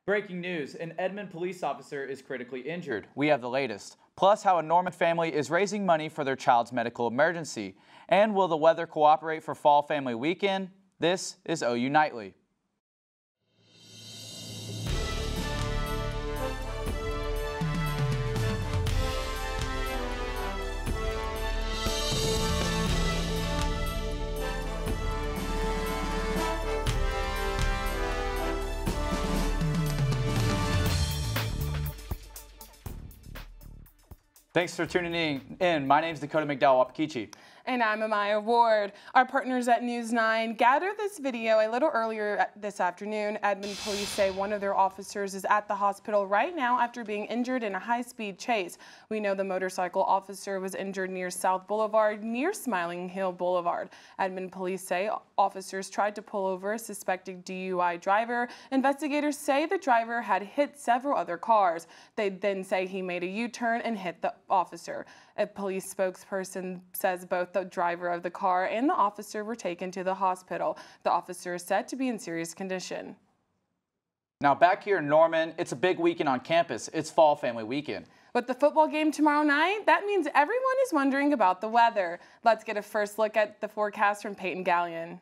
Breaking news, an Edmond police officer is critically injured. We have the latest. Plus, how a Norman family is raising money for their child's medical emergency. And will the weather cooperate for Fall Family Weekend? This is OU Nightly. Thanks for tuning in. My name is Decode McDowell-Wahpekeche. And I'm Amaya Ward. Our partners at News 9 gathered this video a little earlier this afternoon. Edmond police say one of their officers is at the hospital right now after being injured in a high-speed chase. We know the motorcycle officer was injured near South Boulevard, near Smiling Hill Boulevard. Edmond police say officers tried to pull over a suspected DUI driver. Investigators say the driver had hit several other cars. They then say he made a U-turn and hit the officer. A police spokesperson says both the driver of the car and the officer were taken to the hospital. The officer is said to be in serious condition. Now back here in Norman, it's a big weekend on campus. It's Fall Family Weekend. With the football game tomorrow night, that means everyone is wondering about the weather. Let's get a first look at the forecast from Peyton Galyean.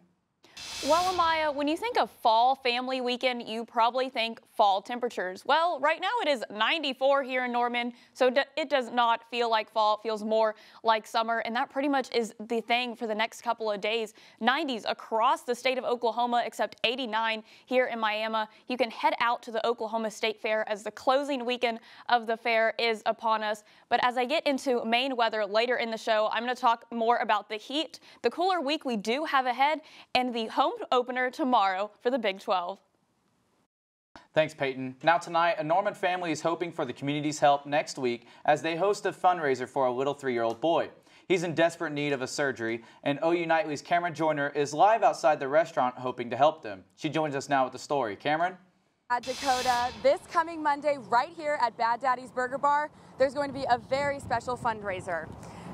Well, Amaya, when you think of Fall Family Weekend, you probably think fall temperatures. Well, right now it is 94 here in Norman, so it does not feel like fall. It feels more like summer, and that pretty much is the thing for the next couple of days. 90s across the state of Oklahoma, except 89 here in Miami. You can head out to the Oklahoma State Fair as the closing weekend of the fair is upon us. But as I get into Maine weather later in the show, I'm going to talk more about the heat, the cooler week we do have ahead, and the home opener tomorrow for the Big 12. Thanks, Peyton. Now tonight, a Norman family is hoping for the community's help next week as they host a fundraiser for a little 3-year-old boy. He's in desperate need of a surgery, and OU Nightly's Cameron Joyner is live outside the restaurant hoping to help them. She joins us now with the story. Cameron? At Dakota, this coming Monday, right here at Bad Daddy's Burger Bar, there's going to be a very special fundraiser.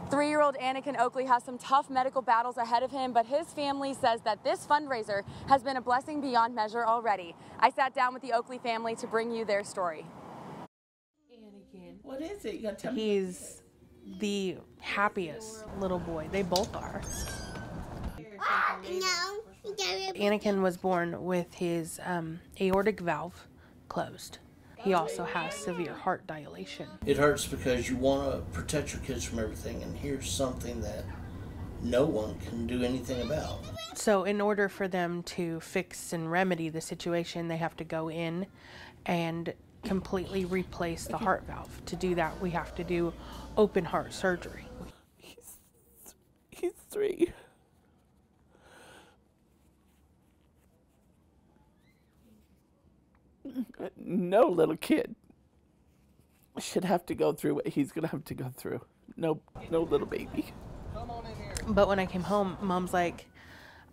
3-year-old Anakin Oakley has some tough medical battles ahead of him, but his family says that this fundraiser has been a blessing beyond measure already. I sat down with the Oakley family to bring you their story. Anakin, what is it? You gotta tell me. He's the happiest little boy. They both are. Anakin was born with his aortic valve closed. He also has severe heart dilation. It hurts because you want to protect your kids from everything, and here's something that no one can do anything about. So in order for them to fix and remedy the situation, they have to go in and completely replace the heart valve. To do that, we have to do open heart surgery. He's 3. No little kid should have to go through what he's going to have to go through. No little baby. But when I came home, Mom's like,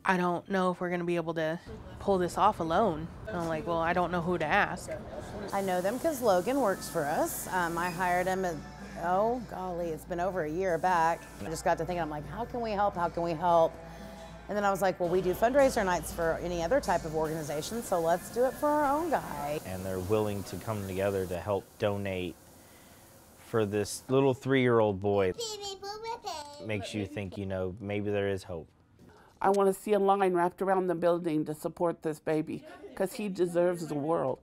I don't know if we're going to be able to pull this off alone. And I'm like, well, I don't know who to ask. I know them because Logan works for us. I hired him oh golly, it's been over a year back. I just got to thinking, I'm like, how can we help? How can we help? And then I was like, well, we do fundraiser nights for any other type of organization, so let's do it for our own guy. And they're willing to come together to help donate for this little 3-year-old boy. Makes you think, you know, maybe there is hope. I want to see a line wrapped around the building to support this baby, because he deserves the world.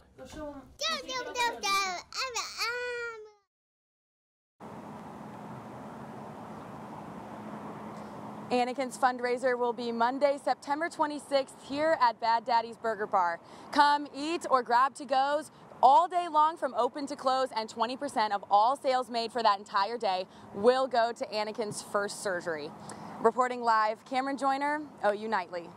Anakin's fundraiser will be Monday, September 26th here at Bad Daddy's Burger Bar. Come eat or grab to-goes all day long from open to close, and 20% of all sales made for that entire day will go to Anakin's first surgery. Reporting live, Cameron Joyner, OU Nightly.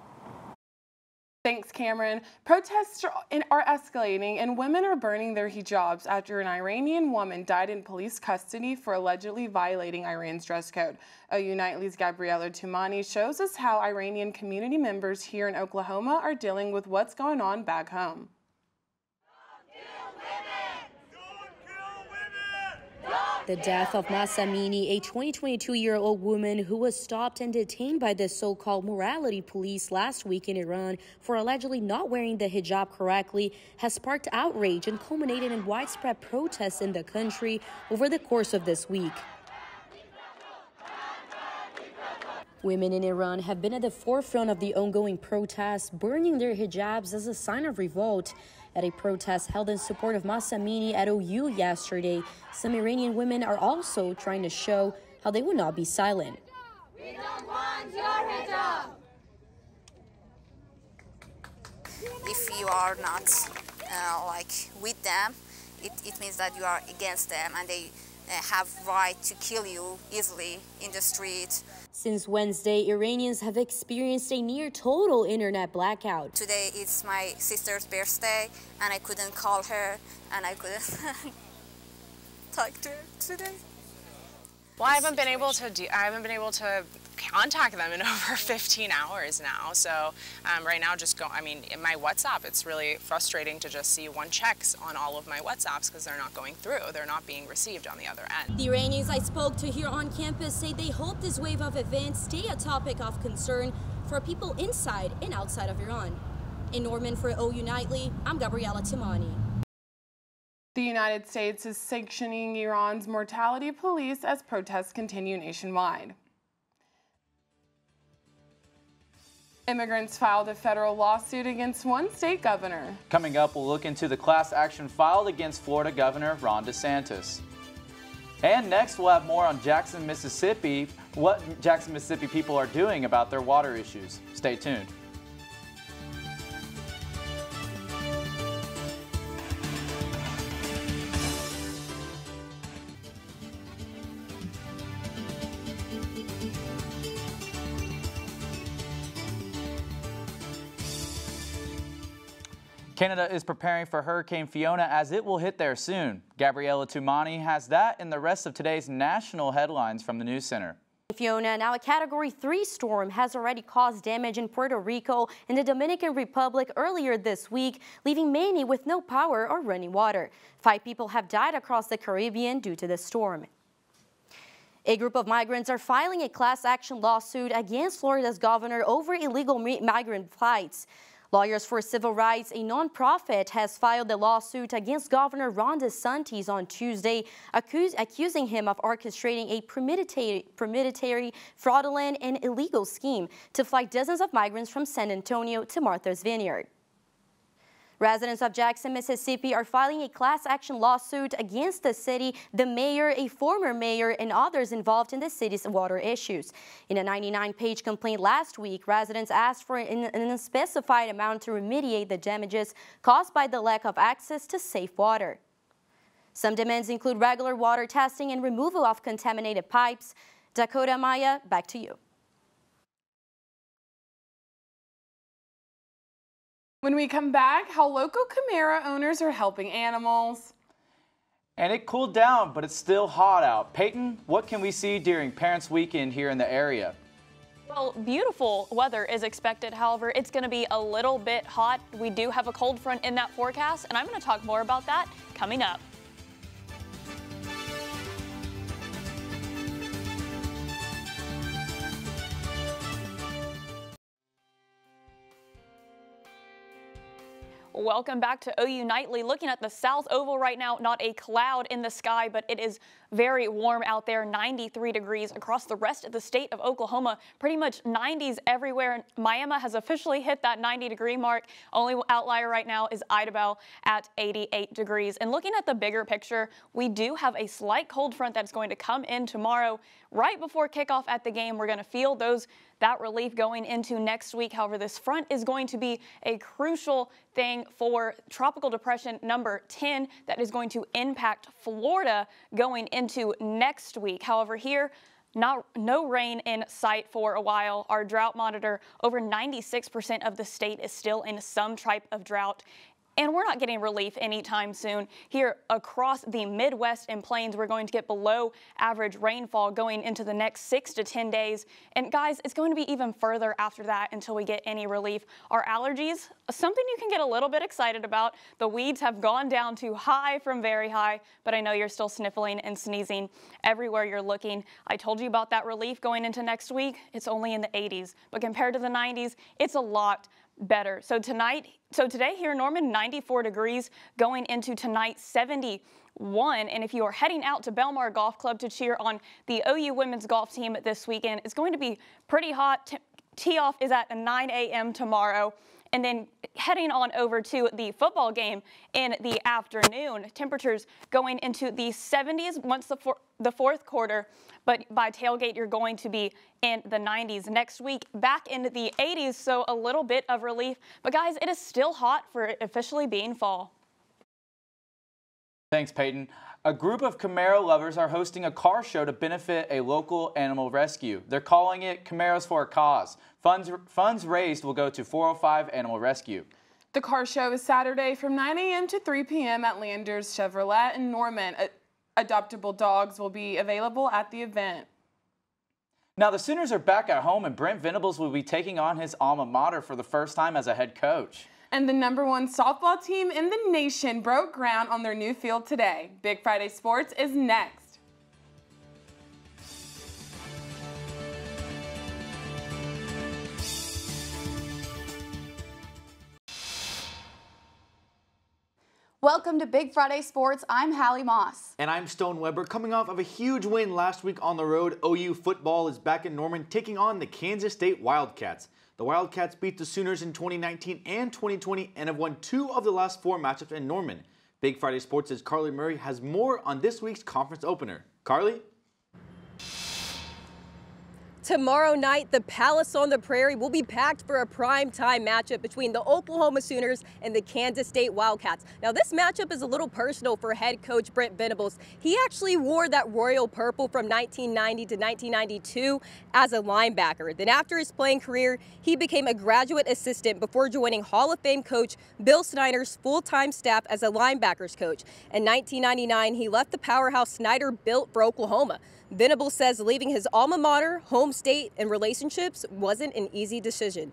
Thanks, Cameron. Protests are escalating and women are burning their hijabs after an Iranian woman died in police custody for allegedly violating Iran's dress code. OU Nightly's Gabriela Tumani shows us how Iranian community members here in Oklahoma are dealing with what's going on back home. Don't kill women! Don't kill women! Don't The death of Mahsa Amini, a 22-year-old woman who was stopped and detained by the so-called morality police last week in Iran for allegedly not wearing the hijab correctly, has sparked outrage and culminated in widespread protests in the country over the course of this week. Women in Iran have been at the forefront of the ongoing protests, burning their hijabs as a sign of revolt. At a protest held in support of Mahsa Amini at OU yesterday, some Iranian women are also trying to show how they would not be silent. We don't want your hijab. If you are not with them, it means that you are against them, and they have right to kill you easily in the street. Since Wednesday, Iranians have experienced a near total internet blackout. Today is my sister's birthday, and I couldn't call her, and I couldn't talk to her today. Well, I haven't been able to contact them in over 15 hours now. So right now, in my WhatsApp, it's really frustrating to just see one checks on all of my WhatsApps because they're not going through. They're not being received on the other end. The Iranians I spoke to here on campus say they hope this wave of events stay a topic of concern for people inside and outside of Iran. In Norman for OU Nightly, I'm Gabriela Tumani. The United States is sanctioning Iran's mortality police as protests continue nationwide. Immigrants filed a federal lawsuit against one state governor. Coming up, we'll look into the class action filed against Florida Governor Ron DeSantis. And next, we'll have more on Jackson, Mississippi, what Jackson, Mississippi people are doing about their water issues. Stay tuned. Canada is preparing for Hurricane Fiona as it will hit there soon. Gabriela Tumani has that and the rest of today's national headlines from the News Center. Fiona, now a Category 3 storm, has already caused damage in Puerto Rico and the Dominican Republic earlier this week, leaving many with no power or running water. 5 people have died across the Caribbean due to the storm. A group of migrants are filing a class action lawsuit against Florida's governor over illegal migrant flights. Lawyers for Civil Rights, a nonprofit, has filed a lawsuit against Governor Ron DeSantis on Tuesday, accusing him of orchestrating a premeditated, fraudulent, and illegal scheme to fly dozens of migrants from San Antonio to Martha's Vineyard. Residents of Jackson, Mississippi are filing a class action lawsuit against the city, the mayor, a former mayor, and others involved in the city's water issues. In a 99-page complaint last week, residents asked for an unspecified amount to remediate the damages caused by the lack of access to safe water. Some demands include regular water testing and removal of contaminated pipes. Decode, Amaya, back to you. When we come back, how local Camara owners are helping animals. And it cooled down, but it's still hot out. Peyton, what can we see during Parents' Weekend here in the area? Well, beautiful weather is expected. However, it's going to be a little bit hot. We do have a cold front in that forecast, and I'm going to talk more about that coming up. Welcome back to OU Nightly. Looking at the South Oval right now, not a cloud in the sky, but it is very warm out there, 93 degrees across the rest of the state of Oklahoma, pretty much 90s everywhere. Miami has officially hit that 90-degree mark. Only outlier right now is Idabel at 88 degrees. And looking at the bigger picture, we do have a slight cold front that's going to come in tomorrow. Right before kickoff at the game, we're going to feel that relief going into next week. However, this front is going to be a crucial thing for tropical depression number 10 that is going to impact Florida going into next week. However, here, no rain in sight for a while. Our drought monitor, over 96% of the state is still in some type of drought. and we're not getting relief anytime soon. Here across the Midwest and Plains, we're going to get below average rainfall going into the next 6 to 10 days. And guys, it's going to be even further after that until we get any relief. Our allergies, something you can get a little bit excited about. The weeds have gone down to high from very high, but I know you're still sniffling and sneezing everywhere you're looking. I told you about that relief going into next week. It's only in the 80s, but compared to the 90s, it's a lot better. So today here in Norman, 94 degrees, going into tonight, 71. And if you are heading out to Belmar Golf Club to cheer on the OU women's golf team this weekend, it's going to be pretty hot. Tee-off is at 9 a.m. tomorrow. And then heading on over to the football game in the afternoon, temperatures going into the 70s once the fourth quarter, but by tailgate you're going to be in the 90s. Next week, back into the 80s, so a little bit of relief. But guys, it is still hot for it officially being fall. Thanks, Peyton. A group of Camaro lovers are hosting a car show to benefit a local animal rescue. They're calling it Camaros for a Cause. Funds raised will go to 405 Animal Rescue. The car show is Saturday from 9 a.m. to 3 p.m. at Landers Chevrolet in Norman. Adoptable dogs will be available at the event. Now the Sooners are back at home and Brent Venables will be taking on his alma mater for the first time as a head coach. And the #1 softball team in the nation broke ground on their new field today. Big Friday Sports is next. Welcome to Big Friday Sports. I'm Hallie Moss. And I'm Stone Weber. Coming off of a huge win last week on the road, OU football is back in Norman taking on the Kansas State Wildcats. The Wildcats beat the Sooners in 2019 and 2020 and have won 2 of the last 4 matchups in Norman. Big Friday Sports' Carly Murray has more on this week's conference opener. Carly? Tomorrow night, the Palace on the Prairie will be packed for a prime-time matchup between the Oklahoma Sooners and the Kansas State Wildcats. Now, this matchup is a little personal for head coach Brent Venables. He actually wore that royal purple from 1990 to 1992 as a linebacker. Then after his playing career, he became a graduate assistant before joining Hall of Fame coach Bill Snyder's full-time staff as a linebackers coach. In 1999, he left the powerhouse Snyder built for Oklahoma. Venables says leaving his alma mater, home state, and relationships wasn't an easy decision.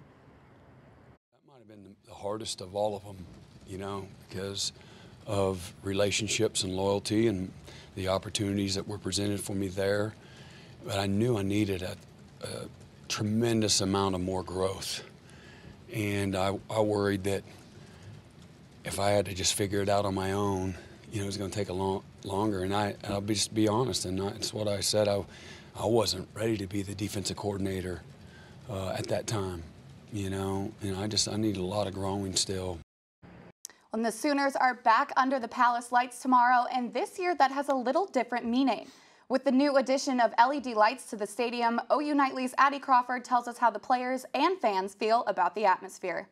That might have been the hardest of all of them, you know, because of relationships and loyalty and the opportunities that were presented for me there. But I knew I needed a tremendous amount of more growth. And I worried that if I had to just figure it out on my own, you know, it was going to take longer, and I'll just be honest, and it's what I said. I wasn't ready to be the defensive coordinator at that time, you know, and I need a lot of growing still. And the Sooners are back under the Palace lights tomorrow, and this year that has a little different meaning. With the new addition of LED lights to the stadium, OU Nightly's Addie Crawford tells us how the players and fans feel about the atmosphere.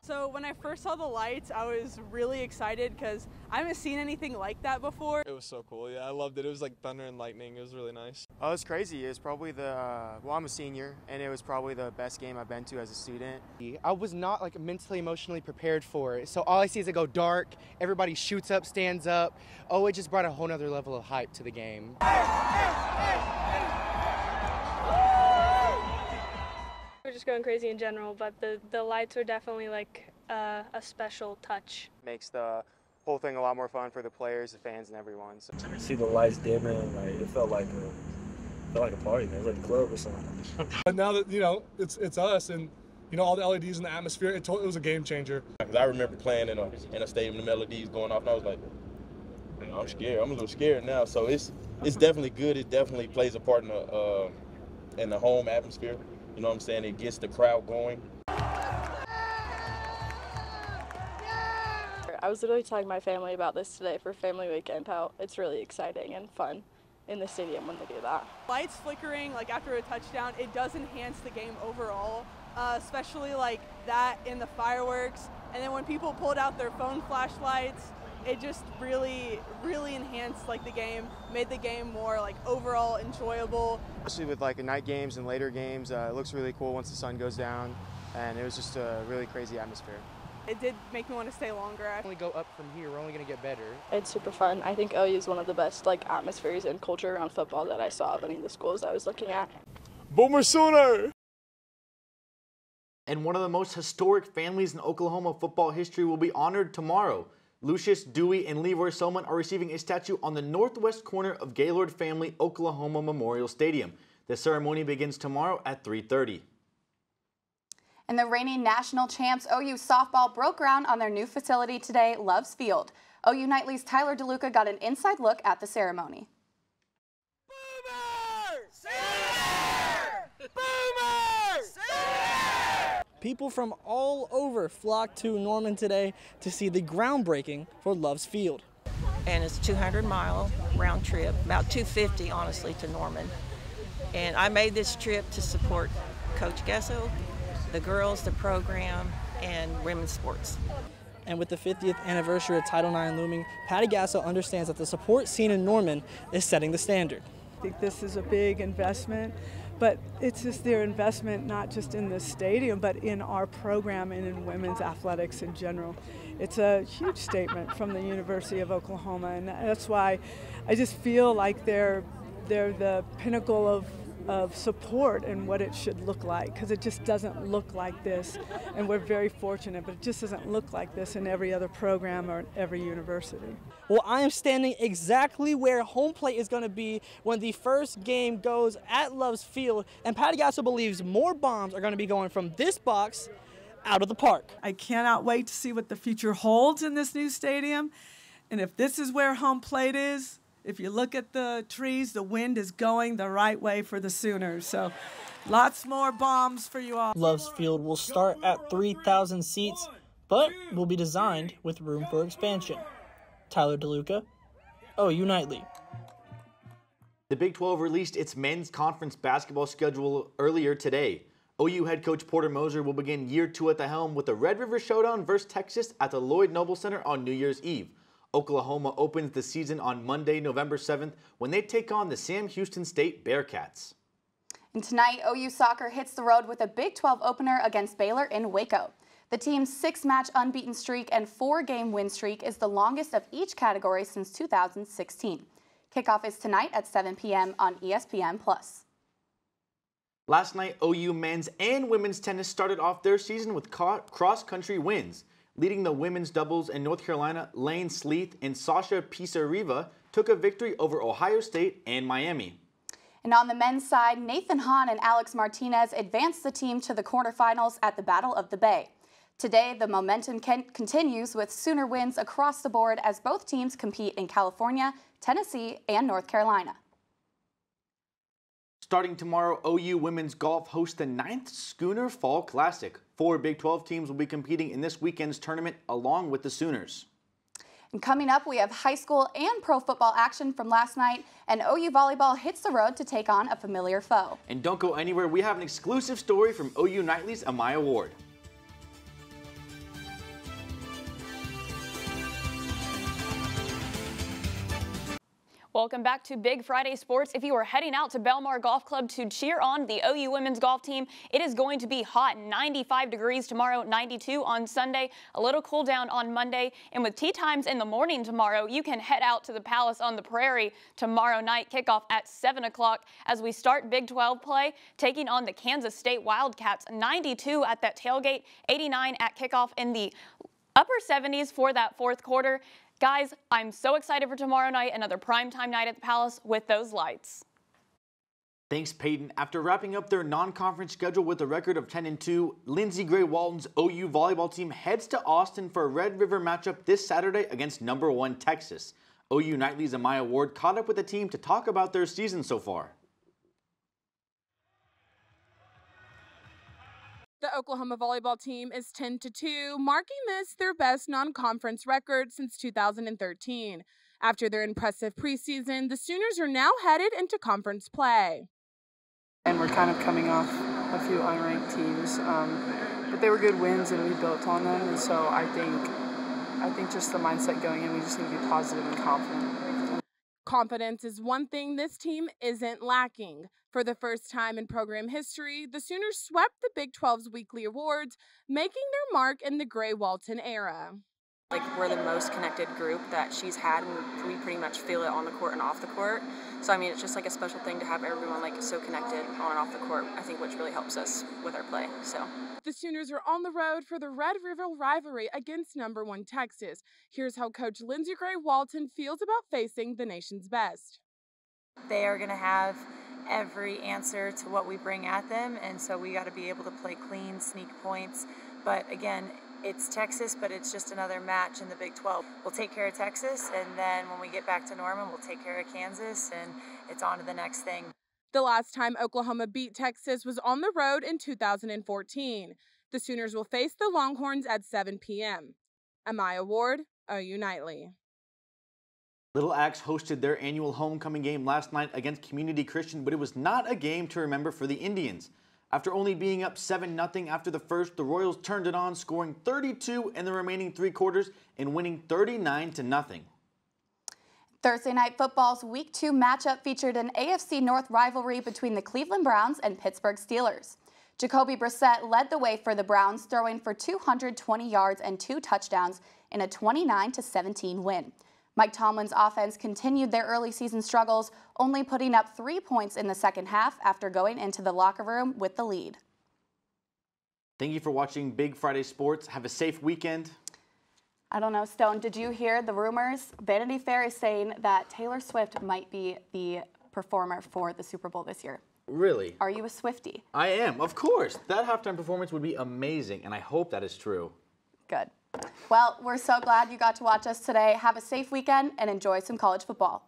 So when I first saw the lights, I was really excited because I haven't seen anything like that before. It was so cool, yeah, I loved it. It was like thunder and lightning. It was really nice. Oh, it was crazy. It was probably well, I'm a senior, and it was probably the best game I've been to as a student. I was not like mentally, emotionally prepared for it. So all I see is it go dark, everybody shoots up, stands up. Oh, it just brought a whole nother level of hype to the game. We're just going crazy in general, but the lights are definitely like a special touch. Makes the whole thing a lot more fun for the players, the fans, and everyone. So. See the lights dimming, like it felt like a party, man. It was like a club or something. But now that, you know, it's us and, you know, all the LEDs in the atmosphere, it was a game changer. Because I remember playing in a stadium, the LEDs going off, and I was like, I'm scared. I'm a little scared now. So it's definitely good. It definitely plays a part in the home atmosphere. You know what I'm saying? It gets the crowd going. I was literally telling my family about this today for family weekend, how it's really exciting and fun in the stadium when they do that. Lights flickering like after a touchdown, it does enhance the game overall, especially like that in the fireworks. And then when people pulled out their phone flashlights, it just really enhanced like the game, made the game more like overall enjoyable. Especially with like the night games and later games, it looks really cool once the sun goes down, and it was just a really crazy atmosphere. It did make me want to stay longer. We only go up from here, we're only going to get better. It's super fun. I think OU is one of the best like atmospheres and culture around football that I saw of any of the schools I was looking at. Boomer Sooner! And one of the most historic families in Oklahoma football history will be honored tomorrow. Lucius, Dewey, and Leroy Selman are receiving a statue on the northwest corner of Gaylord Family Oklahoma Memorial Stadium. The ceremony begins tomorrow at 3:30. And the reigning national champs OU softball broke ground on their new facility today, Loves Field. OU Nightly's Tyler DeLuca got an inside look at the ceremony. People from all over flocked to Norman today to see the groundbreaking for Loves Field. And it's a 200-mile round trip, about 250 honestly to Norman. And I made this trip to support Coach Gesso, the girls, the program, and women's sports. And with the 50th anniversary of Title IX looming, Patty Gasso understands that the support seen in Norman is setting the standard. I think this is a big investment, but it's just their investment not just in the stadium, but in our program and in women's athletics in general. It's a huge statement from the University of Oklahoma, and that's why I just feel like they're the pinnacle of support and what it should look like, because it just doesn't look like this, and we're very fortunate, but it just doesn't look like this in every other program or every university. Well, I am standing exactly where home plate is going to be when the first game goes at Loves Field, and Patty Gasso believes more bombs are going to be going from this box out of the park. I cannot wait to see what the future holds in this new stadium, and if this is where home plate is, if you look at the trees, the wind is going the right way for the Sooners. So lots more bombs for you all. Loves Field will start at 3,000 seats, but will be designed with room for expansion. Tyler DeLuca, OU Nightly. The Big 12 released its men's conference basketball schedule earlier today. OU head coach Porter Moser will begin year 2 at the helm with the Red River Showdown versus Texas at the Lloyd Noble Center on New Year's Eve. Oklahoma opens the season on Monday, November 7th, when they take on the Sam Houston State Bearcats. And tonight, OU soccer hits the road with a Big 12 opener against Baylor in Waco. The team's 6-match unbeaten streak and 4-game win streak is the longest of each category since 2016. Kickoff is tonight at 7 p.m. on ESPN+. Last night, OU men's and women's tennis started off their season with cross-country wins. Leading the women's doubles in North Carolina, Lane Sleeth and Sasha Pisariva took a victory over Ohio State and Miami. And on the men's side, Nathan Hahn and Alex Martinez advanced the team to the quarterfinals at the Battle of the Bay. Today, the momentum continues with Sooner wins across the board as both teams compete in California, Tennessee, and North Carolina. Starting tomorrow, OU women's golf hosts the 9th Schooner Fall Classic. 4 Big 12 teams will be competing in this weekend's tournament along with the Sooners. And coming up, we have high school and pro football action from last night, and OU volleyball hits the road to take on a familiar foe. And don't go anywhere, we have an exclusive story from OU Nightly's Amaya Ward. Welcome back to Big Friday Sports. If you are heading out to Belmar Golf Club to cheer on the OU women's golf team, it is going to be hot, 95 degrees tomorrow, 92 on Sunday, a little cool down on Monday. And with tee times in the morning tomorrow, you can head out to the Palace on the Prairie tomorrow night, kickoff at 7 o'clock as we start Big 12 play, taking on the Kansas State Wildcats, 92 at that tailgate, 89 at kickoff in the upper 70s for that fourth quarter. Guys, I'm so excited for tomorrow night, another primetime night at the Palace with those lights. Thanks, Peyton. After wrapping up their non-conference schedule with a record of 10-2, Lindsey Gray Walton's OU volleyball team heads to Austin for a Red River matchup this Saturday against number 1 Texas. OU Nightly's Amaya Ward caught up with the team to talk about their season so far. The Oklahoma volleyball team is 10-2, marking this their best non-conference record since 2013. After their impressive preseason, the Sooners are now headed into conference play. And we're kind of coming off a few unranked teams, but they were good wins and we built on them, and so I think I think just the mindset going in, we just need to be positive and confident. Confidence is one thing this team isn't lacking. For the first time in program history, the Sooners swept the Big 12's weekly awards, making their mark in the Gray Walton era. Like, we're the most connected group that she's had, and we pretty much feel it on the court and off the court. So, I mean, it's just like a special thing to have everyone like so connected on and off the court, I think, which really helps us with our play. So the Sooners are on the road for the Red River rivalry against #1 Texas. Here's how Coach Lindsey Gray Walton feels about facing the nation's best. They are going to have every answer to what we bring at them, and so we got to be able to play clean, sneak points. But again, it's Texas, but it's just another match in the Big 12. We'll take care of Texas, and then when we get back to Norman, we'll take care of Kansas, and it's on to the next thing. The last time Oklahoma beat Texas was on the road in 2014. The Sooners will face the Longhorns at 7 p.m. Amaya Ward, OU Nightly. Little Axe hosted their annual homecoming game last night against Community Christian, but it was not a game to remember for the Indians. After only being up 7-0 after the first, the Royals turned it on, scoring 32 in the remaining 3 quarters and winning 39-0. Thursday Night Football's Week 2 matchup featured an AFC North rivalry between the Cleveland Browns and Pittsburgh Steelers. Jacoby Brissett led the way for the Browns, throwing for 220 yards and 2 touchdowns in a 29-17 win. Mike Tomlin's offense continued their early season struggles, only putting up 3 points in the second half after going into the locker room with the lead. Thank you for watching Big Friday Sports. Have a safe weekend. I don't know, Stone, did you hear the rumors? Vanity Fair is saying that Taylor Swift might be the performer for the Super Bowl this year. Really? Are you a Swiftie? I am, of course. That halftime performance would be amazing, and I hope that is true. Good. Well, we're so glad you got to watch us today. Have a safe weekend and enjoy some college football.